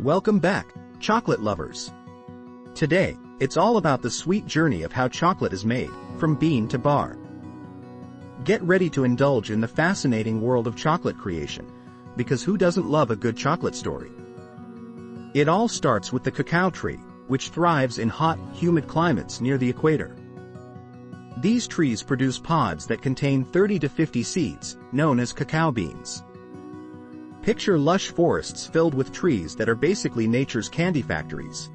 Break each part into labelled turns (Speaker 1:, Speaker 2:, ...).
Speaker 1: Welcome back, chocolate lovers. Today, it's all about the sweet journey of how chocolate is made, from bean to bar. Get ready to indulge in the fascinating world of chocolate creation, because who doesn't love a good chocolate story? It all starts with the cacao tree, which thrives in hot, humid climates near the equator. These trees produce pods that contain 30 to 50 seeds, known as cacao beans. Picture lush forests filled with trees that are basically nature's candy factories.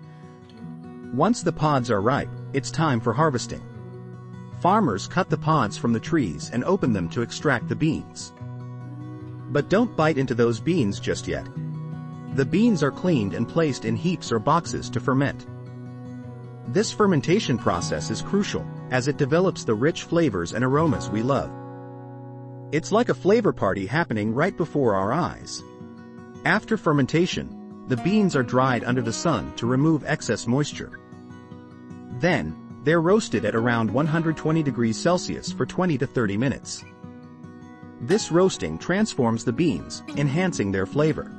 Speaker 1: Once the pods are ripe, it's time for harvesting. Farmers cut the pods from the trees and open them to extract the beans. But don't bite into those beans just yet. The beans are cleaned and placed in heaps or boxes to ferment. This fermentation process is crucial, as it develops the rich flavors and aromas we love. It's like a flavor party happening right before our eyes. After fermentation, the beans are dried under the sun to remove excess moisture. Then, they're roasted at around 120 degrees Celsius for 20 to 30 minutes. This roasting transforms the beans, enhancing their flavor.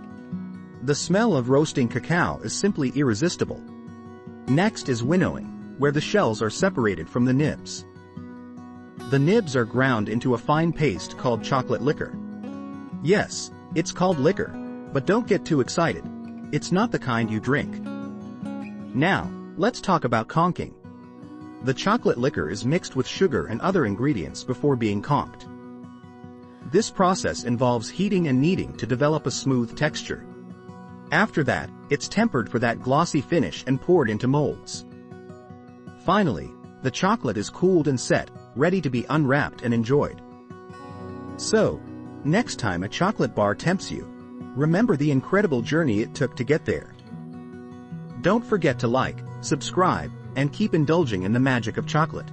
Speaker 1: The smell of roasting cacao is simply irresistible. Next is winnowing, where the shells are separated from the nibs. The nibs are ground into a fine paste called chocolate liquor. Yes, it's called liquor, but don't get too excited. It's not the kind you drink. Now, let's talk about conching. The chocolate liquor is mixed with sugar and other ingredients before being conked. This process involves heating and kneading to develop a smooth texture. After that, it's tempered for that glossy finish and poured into molds. Finally, the chocolate is cooled and set, ready to be unwrapped and enjoyed. So, next time a chocolate bar tempts you, remember the incredible journey it took to get there. Don't forget to like, subscribe, and keep indulging in the magic of chocolate.